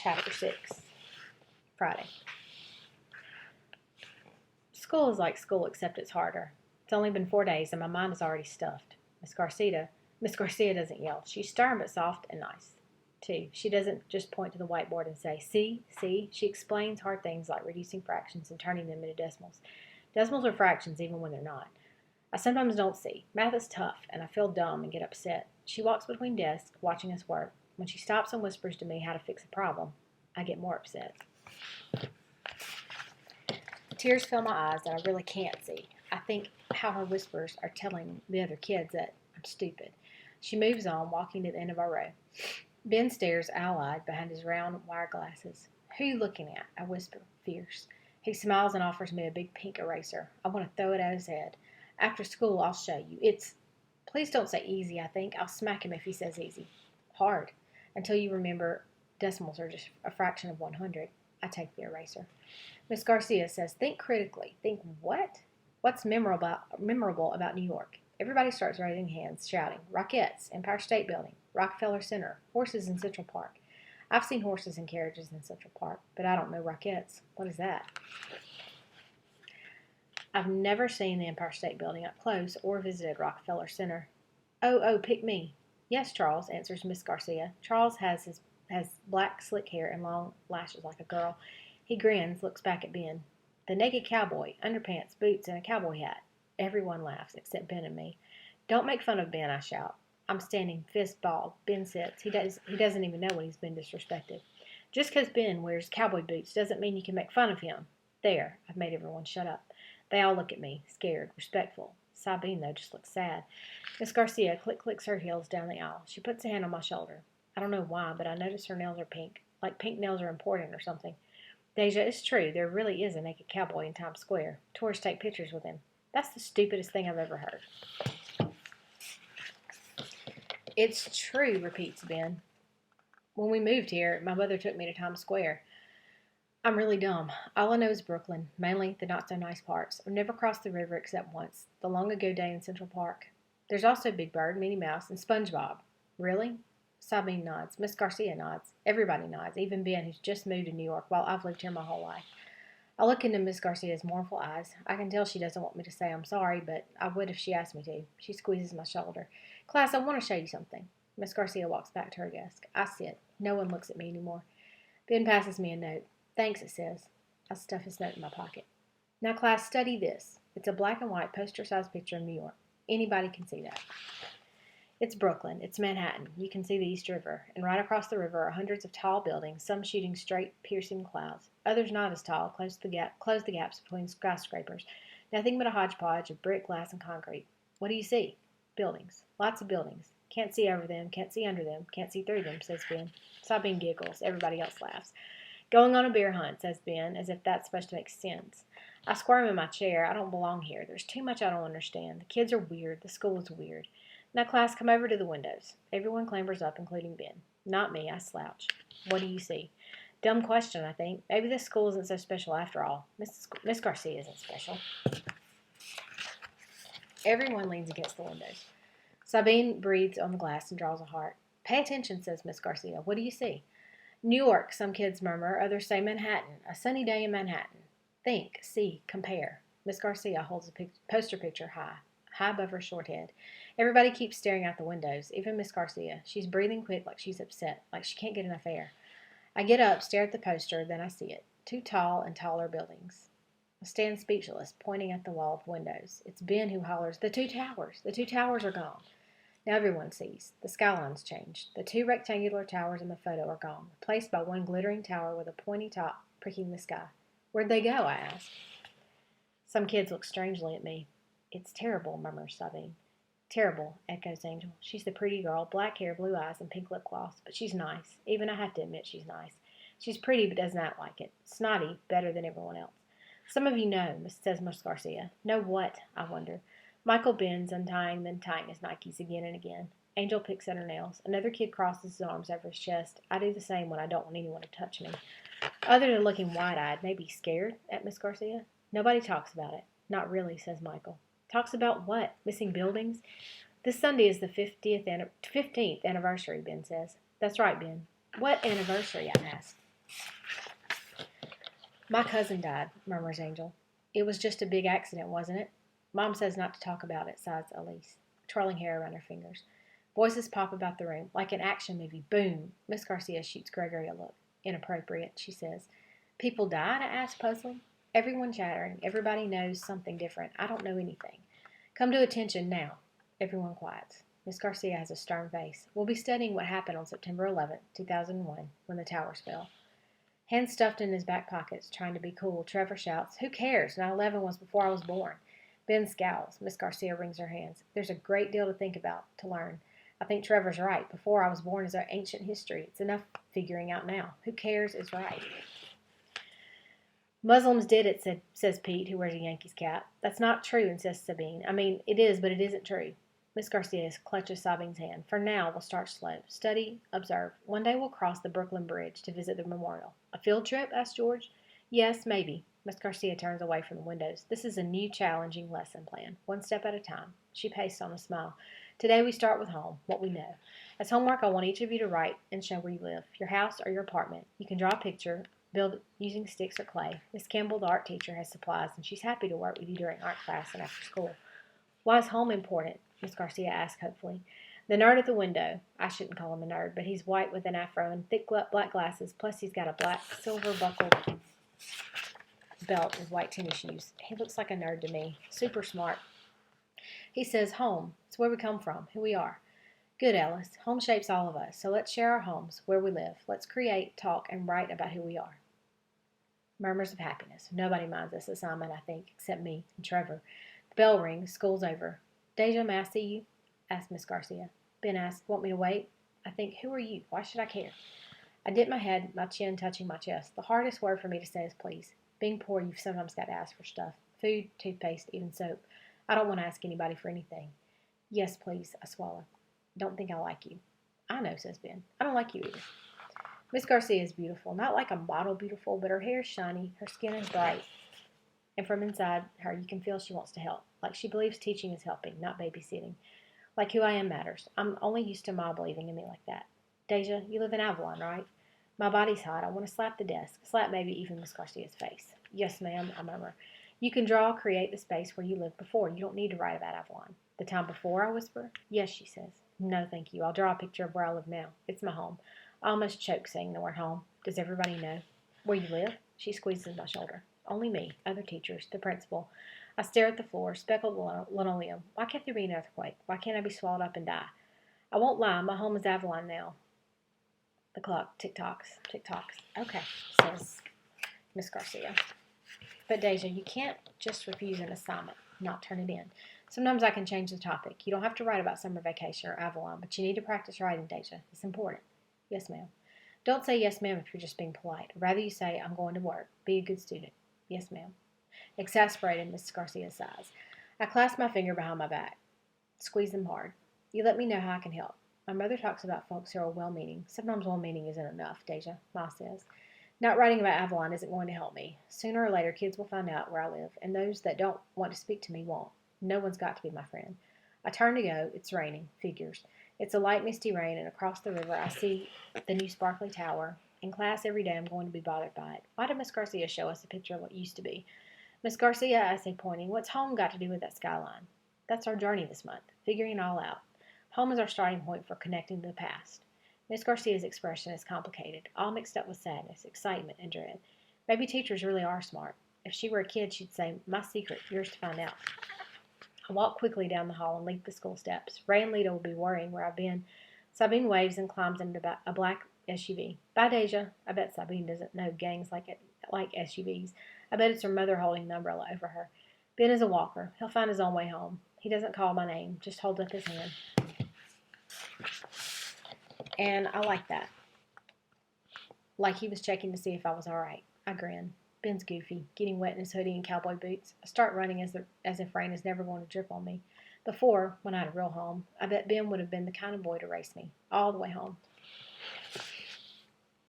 Chapter 6, Friday. School is like school, except it's harder. It's only been 4 days, and my mind is already stuffed. Miss Garcia doesn't yell. She's stern but soft and nice, too. She doesn't just point to the whiteboard and say, see, see. She explains hard things like reducing fractions and turning them into decimals. Decimals are fractions even when they're not. I sometimes don't see. Math is tough, and I feel dumb and get upset. She walks between desks, watching us work. When she stops and whispers to me how to fix a problem, I get more upset. Tears fill my eyes that I really can't see. I think how her whispers are telling the other kids that I'm stupid. She moves on, walking to the end of our row. Ben stares owl-eyed behind his round wire glasses. Who are you looking at? I whisper, fierce. He smiles and offers me a big pink eraser. I want to throw it at his head. After school, I'll show you. Please don't say easy, I think. I'll smack him if he says easy. Hard. Until you remember decimals are just a fraction of 100. I take the eraser. Miss Garcia says, think critically. Think what? What's memorable about New York? Everybody starts raising hands, shouting, Rockettes, Empire State Building, Rockefeller Center, horses in Central Park. I've seen horses and carriages in Central Park, but I don't know Rockettes. What is that? I've never seen the Empire State Building up close or visited Rockefeller Center. Oh, pick me. Yes, Charles, answers Miss Garcia. Charles has black, slick hair and long lashes like a girl. He grins, looks back at Ben. The naked cowboy, underpants, boots, and a cowboy hat. Everyone laughs, except Ben and me. Don't make fun of Ben, I shout. I'm standing fist balled. Ben sits. He doesn't even know when he's been disrespected. Just because Ben wears cowboy boots doesn't mean you can make fun of him. There, I've made everyone shut up. They all look at me, scared, respectful. Sabine, though, just looks sad. Miss Garcia clicks her heels down the aisle. She puts a hand on my shoulder. I don't know why, but I notice her nails are pink, like pink nails are important or something. Deja, it's true. There really is a naked cowboy in Times Square. Tourists take pictures with him. That's the stupidest thing I've ever heard. It's true, repeats Ben. When we moved here, my mother took me to Times Square. I'm really dumb. All I know is Brooklyn, mainly the not-so-nice parts. I've never crossed the river except once, the long-ago day in Central Park. There's also Big Bird, Minnie Mouse, and SpongeBob. Really? Sabine nods. Miss Garcia nods. Everybody nods, even Ben, who's just moved to New York while I've lived here my whole life. I look into Miss Garcia's mournful eyes. I can tell she doesn't want me to say I'm sorry, but I would if she asked me to. She squeezes my shoulder. Class, I want to show you something. Miss Garcia walks back to her desk. I sit. No one looks at me anymore. Ben passes me a note. Thanks, it says. I stuff his note in my pocket. Now, class, study this. It's a black and white poster-sized picture of New York. Anybody can see that. It's Brooklyn. It's Manhattan. You can see the East River. And right across the river are hundreds of tall buildings, some shooting straight, piercing clouds. Others not as tall, close the gaps between skyscrapers. Nothing but a hodgepodge of brick, glass, and concrete. What do you see? Buildings. Lots of buildings. Can't see over them, can't see under them, can't see through them, says Ben. Sabine giggles. Everybody else laughs. Going on a bear hunt, says Ben, as if that's supposed to make sense. I squirm in my chair. I don't belong here. There's too much I don't understand. The kids are weird. The school is weird. Now, class, come over to the windows. Everyone clambers up, including Ben. Not me. I slouch. What do you see? Dumb question, I think. Maybe this school isn't so special after all. Miss Garcia isn't special. Everyone leans against the windows. Sabine breathes on the glass and draws a heart. Pay attention, says Miss Garcia. What do you see? New York, some kids murmur. Others say Manhattan. A sunny day in Manhattan. Think, see, compare. Miss Garcia holds a poster picture high above her short head. Everybody keeps staring out the windows, even Miss Garcia. She's breathing quick like she's upset, like she can't get enough air. I get up, stare at the poster, then I see it. 2 tall and taller buildings. I stand speechless, pointing at the wall of windows. It's Ben who hollers, the 2 towers! The 2 towers are gone. Now everyone sees. The skyline's changed. The 2 rectangular towers in the photo are gone, replaced by one glittering tower with a pointy top pricking the sky. Where'd they go? I ask. Some kids look strangely at me. It's terrible, murmurs Sabine. Terrible, echoes Angel. She's the pretty girl, black hair, blue eyes, and pink lip gloss. But she's nice. Even I have to admit she's nice. She's pretty but doesn't act like it. Snotty, better than everyone else. Some of you know, says Miss Garcia. Know what? I wonder. Michael bends, untying, then tying his Nikes again and again. Angel picks at her nails. Another kid crosses his arms over his chest. I do the same when I don't want anyone to touch me. Other than looking wide-eyed, maybe scared at Miss Garcia. Nobody talks about it. Not really, says Michael. Talks about what? Missing buildings? This Sunday is the 15th anniversary, Ben says. That's right, Ben. What anniversary? I ask. My cousin died, murmurs Angel. It was just a big accident, wasn't it? Mom says not to talk about it, sighs Elise, twirling hair around her fingers. Voices pop about the room, like an action movie. Boom! Miss Garcia shoots Gregory a look. Inappropriate, she says. People died? I ask, puzzling. Everyone chattering. Everybody knows something different. I don't know anything. Come to attention now. Everyone quiets. Miss Garcia has a stern face. We'll be studying what happened on September 11th, 2001, when the towers fell. Hands stuffed in his back pockets, trying to be cool, Trevor shouts, Who cares? 9/11 was before I was born. Ben scowls. Miss Garcia wrings her hands. There's a great deal to think about, to learn. I think Trevor's right. Before I was born is our ancient history. It's enough figuring out now. Who cares is right. Muslims did it, says Pete, who wears a Yankees cap. That's not true, insists Sabine. I mean, it is, but it isn't true. Miss Garcia clutches Sabine's hand. For now, we'll start slow. Study, observe. One day we'll cross the Brooklyn Bridge to visit the memorial. A field trip? Asked George. Yes, maybe. Miss Garcia turns away from the windows. This is a new, challenging lesson plan. One step at a time. She pastes on a smile. Today we start with home, what we know. As homework, I want each of you to write and show where you live, your house or your apartment. You can draw a picture, build using sticks or clay. Miss Campbell, the art teacher, has supplies, and she's happy to work with you during art class and after school. Why is home important? Miss Garcia asked hopefully. The nerd at the window. I shouldn't call him a nerd, but he's white with an afro and thick black glasses, plus he's got a black silver buckled belt with white tennis shoes. He looks like a nerd to me. Super smart. He says, home. It's where we come from, who we are. Good, Ellis. Home shapes all of us, so let's share our homes, where we live. Let's create, talk, and write about who we are. Murmurs of happiness. Nobody minds this assignment, I think, except me and Trevor. The bell rings. School's over. Deja, may I see you? Asked Miss Garcia. Ben asked, Want me to wait? I think, who are you? Why should I care? I dip my head, my chin touching my chest. The hardest word for me to say is please. Being poor, you've sometimes got to ask for stuff. Food, toothpaste, even soap. I don't want to ask anybody for anything. Yes, please, I swallow. Don't think I like you. I know, says Ben. I don't like you either. Miss Garcia is beautiful. Not like a model beautiful, but her hair is shiny, her skin is bright, and from inside her you can feel she wants to help. Like she believes teaching is helping, not babysitting. Like who I am matters. I'm only used to Ma believing in me like that. Deja, you live in Avalon, right? My body's hot. I want to slap the desk. Slap maybe even Miss Garcia's face. Yes, ma'am, I murmur. You can draw, create the space where you lived before. You don't need to write about Avalon. The time before, I whisper. Yes, she says. No, thank you. I'll draw a picture of where I live now. It's my home. I almost choke saying the word home. Does everybody know? Where you live? She squeezes my shoulder. Only me, other teachers, the principal. I stare at the floor, speckled linoleum. Why can't there be an earthquake? Why can't I be swallowed up and die? I won't lie, my home is Avalon now. The clock tick-tocks, tick-tocks. Okay, says Miss Garcia. But Deja, you can't just refuse an assignment, not turn it in. Sometimes I can change the topic. You don't have to write about summer vacation or Avalon, but you need to practice writing, Deja. It's important. Yes, ma'am. Don't say yes, ma'am, if you're just being polite. Rather you say, I'm going to work. Be a good student. Yes, ma'am. Exasperated, Miss Garcia sighs. I clasp my finger behind my back. Squeeze them hard. You let me know how I can help. My mother talks about folks who are well-meaning. Sometimes well-meaning isn't enough, Deja, Ma says. Not writing about Avalon isn't going to help me. Sooner or later, kids will find out where I live, and those that don't want to speak to me won't. No one's got to be my friend. I turn to go. It's raining. Figures. It's a light, misty rain, and across the river I see the new sparkly tower. In class every day I'm going to be bothered by it. Why did Miss Garcia show us a picture of what used to be? Miss Garcia, I say, pointing, what's home got to do with that skyline? That's our journey this month, figuring it all out. Home is our starting point for connecting to the past. Miss Garcia's expression is complicated, all mixed up with sadness, excitement, and dread. Maybe teachers really are smart. If she were a kid, she'd say, my secret, yours to find out. I walk quickly down the hall and leap the school steps. Ray and Lita will be worrying where I've been. Sabine waves and climbs into a black SUV. Bye, Deja. I bet Sabine doesn't know gangs like SUVs. I bet it's her mother holding the umbrella over her. Ben is a walker. He'll find his own way home. He doesn't call my name, just holds up his hand. And I like that. Like he was checking to see if I was all right. I grin. Ben's goofy, getting wet in his hoodie and cowboy boots. I start running as if rain is never going to drip on me. Before, when I had a real home, I bet Ben would have been the kind of boy to race me all the way home.